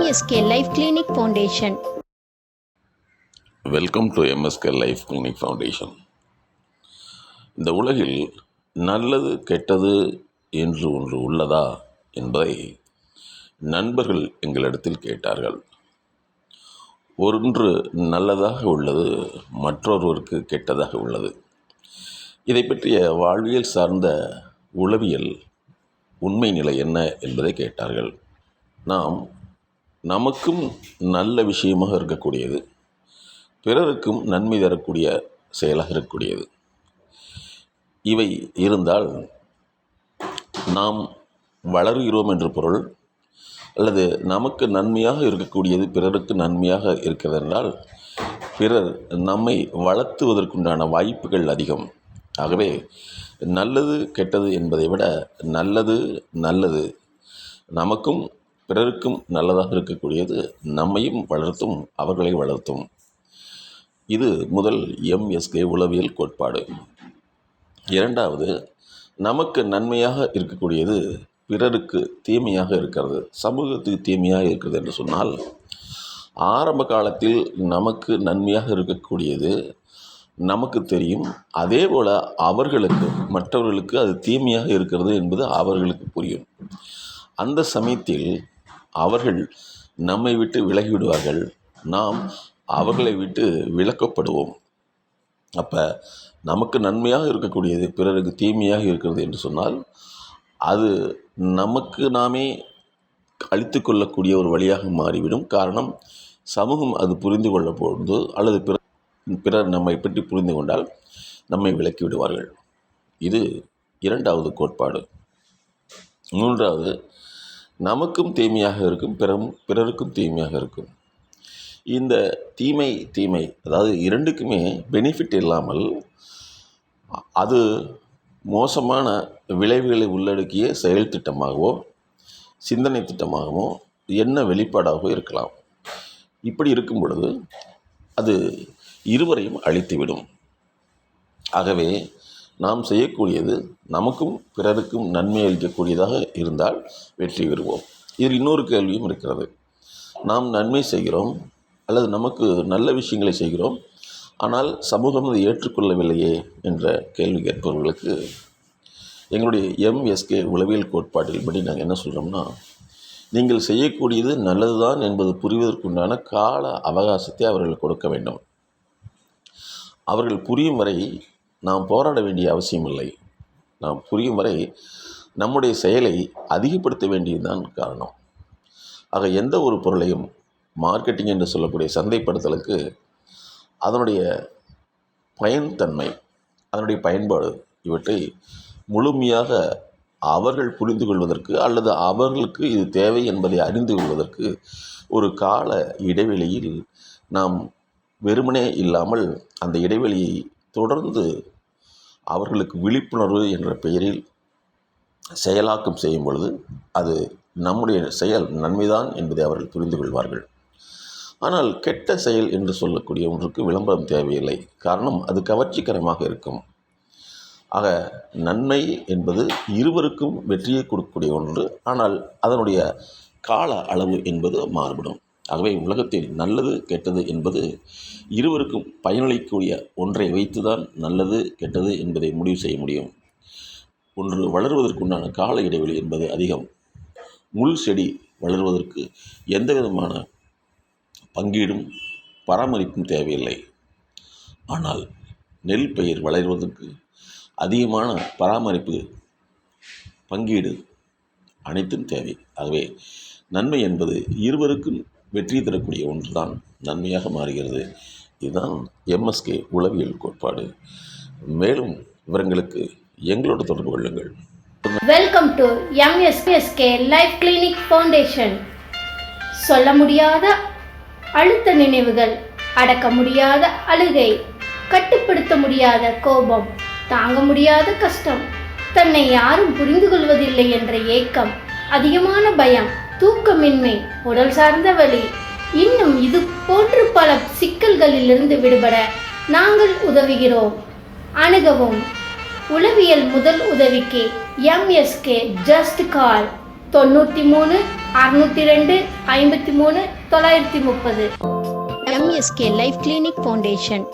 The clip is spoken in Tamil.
MSK Life Clinic Foundation. Welcome to MSK life clinic foundation. இந்த உலகில் நல்லது கெட்டது என்று ஒன்று உள்ளதா என்பதை நண்பர்கள் எங்களிடத்தில் கேட்டார்கள். ஒன்று நல்லதாக உள்ளது, மற்றொருவருக்கு கெட்டதாக உள்ளது. இதை பற்றிய வாழ்வியல் சார்ந்த உளவியல் உண்மை நிலை என்ன என்பதை கேட்டார்கள். நமக்கும் நல்ல விஷயமாக இருக்கக்கூடியது, பிறருக்கும் நன்மை தரக்கூடிய செயலாக இருக்கக்கூடியது, இவை இருந்தால் நாம் வளர்கிறோம் என்று பொருள். அல்லது நமக்கு நன்மையாக இருக்கக்கூடியது பிறருக்கு நன்மையாக இருக்கிறது என்றால் பிறர் நம்மை வளர்த்துவதற்குண்டான வாய்ப்புகள் அதிகம். ஆகவே நல்லது கெட்டது என்பதை விட நல்லது நமக்கும் பிறருக்கும் நல்லதாக இருக்கக்கூடியது நம்மையும் வளர்த்தும் அவர்களை வளர்த்தும். இது முதல் MSK உளவியல் கோட்பாடு. இரண்டாவது, நமக்கு நன்மையாக இருக்கக்கூடியது பிறருக்கு தீமையாக இருக்கிறது, சமூகத்துக்கு தீமையாக இருக்கிறது என்று சொன்னால், ஆரம்ப காலத்தில் நமக்கு நன்மையாக இருக்கக்கூடியது நமக்கு தெரியும். அதே போல் அவர்களுக்கு, மற்றவர்களுக்கு அது தீமையாக இருக்கிறது என்பது அவர்களுக்கு புரியும். அந்த சமயத்தில் அவர்கள் நம்மை விட்டு விலகிவிடுவார்கள், நாம் அவர்களை விட்டு விலக்கப்படுவோம். அப்போ நமக்கு நன்மையாக இருக்கக்கூடியது பிறருக்கு தீமையாக இருக்கிறது என்று சொன்னால் அது நமக்கு நாமே அழித்து கொள்ளக்கூடிய ஒரு வழியாக மாறிவிடும். காரணம், சமூகம் அது புரிந்து கொள்ள பொழுது அல்லது பிறர் நம்மை பற்றி புரிந்து கொண்டால் நம்மை விலக்கி விடுவார்கள். இது இரண்டாவது கோட்பாடு. மூன்றாவது, நமக்கும் தீமையாக இருக்கும், பிறருக்கும் தீமையாக இருக்கும். இந்த தீமை அதாவது இரண்டுக்குமே பெனிஃபிட் இல்லாமல் அது மோசமான விளைவுகளை உள்ளடக்கிய செயல் திட்டமாகவோ சிந்தனை திட்டமாகவோ என்ன வெளிப்பாடாகவோ இருக்கலாம். இப்படி இருக்கும் பொழுது அது இருவரையும் அழித்துவிடும். ஆகவே நாம் செய்யக்கூடியது நமக்கும் பிறருக்கும் நன்மை அளிக்கக்கூடியதாக இருந்தால் வெற்றி பெறுவோம். இதில் இன்னொரு கேள்வியும் இருக்கிறது. நாம் நன்மை செய்கிறோம் அல்லது நமக்கு நல்ல விஷயங்களை செய்கிறோம், ஆனால் சமூகம் அதை ஏற்றுக்கொள்ளவில்லையே என்ற கேள்வி கேட்பவர்களுக்கு எங்களுடைய MSK உளவியல் கோட்பாட்டில் படி நாங்கள் என்ன சொல்கிறோம்னா, நீங்கள் செய்யக்கூடியது நல்லதுதான் என்பது புரிவதற்குண்டான கால அவகாசத்தை அவர்கள் கொடுக்க வேண்டும். அவர்கள் புரியும் வரை நாம் போராட வேண்டிய அவசியம் இல்லை. நாம் புரியும் வரை நம்முடைய செயலை அதிகப்படுத்த வேண்டியதுதான் காரணம். ஆக எந்த ஒரு பொருளையும் மார்க்கெட்டிங் என்று சொல்லக்கூடிய சந்தைப்படுத்தலுக்கு அதனுடைய பயன்தன்மை, அதனுடைய பயன்பாடு இவற்றை முழுமையாக அவர்கள் புரிந்து கொள்வதற்கு அல்லது அவர்களுக்கு இது தேவை என்பதை அறிந்து கொள்வதற்கு ஒரு கால இடைவெளியில் நாம் வெறுமனே இல்லாமல் அந்த இடைவெளியை தொடர்ந்து அவர்களுக்கு விழிப்புணர்வு என்ற பெயரில் செயலாக்கம் செய்யும் பொழுது அது நம்முடைய செயல் நன்மைதான் என்பதை அவர்கள் புரிந்து கொள்வார்கள். ஆனால் கெட்ட செயல் என்று சொல்லக்கூடிய ஒன்றுக்கு விளம்பரம் தேவையில்லை. காரணம், அது கவர்ச்சிகரமாக இருக்கும். ஆக நன்மை என்பது இருவருக்கும் வெற்றியை கொடுக்கக்கூடிய ஒன்று, ஆனால் அதனுடைய கால அளவு என்பது மாறுபடும். ஆகவே உலகத்தில் நல்லது கெட்டது என்பது இருவருக்கும் பயனளிக்கக்கூடிய ஒன்றை வைத்துதான் நல்லது கெட்டது என்பதை முடிவு செய்ய முடியும். ஒன்று வளர்வதற்குண்டான கால இடைவெளி என்பது அதிகம். முள் செடி வளர்வதற்கு எந்த விதமான பங்கீடும் பராமரிப்பும் தேவையில்லை. ஆனால் நெல் பயிர் வளர்வதற்கு அதிகமான பராமரிப்பு, பங்கீடு அனைத்தும் தேவை. ஆகவே நன்மை என்பது இருவருக்கும் வெற்றி தரக்கூடிய ஒன்றுதான் நன்மையாக மாறுகிறது. இதுதான் MSK உளவியல் கோட்பாடு. மேலும் விவரங்களுக்கு எங்களோடு தொடர்பு கொள்ளுங்கள். Welcome to MSK life clinic foundation. சொல்ல முடியாத அழுத்த நினைவுகள், அடக்க முடியாத அழுகை, கட்டுப்படுத்த முடியாத கோபம், தாங்க முடியாத கஷ்டம், தன்னை யாரும் புரிந்து கொள்வதில்லை என்ற ஏக்கம், அதிகமான பயம், தூக்கமின்மை, உடல் சார்ந்த வலி, இன்னும் இது போன்று பல சிக்கல்களிலிருந்து விடுபட நாங்கள் உதவுகிறோம். அணுகவும். உளவியல் முதல் உதவிக்கு MSK just call 93 602 53 930. MSK life clinic foundation.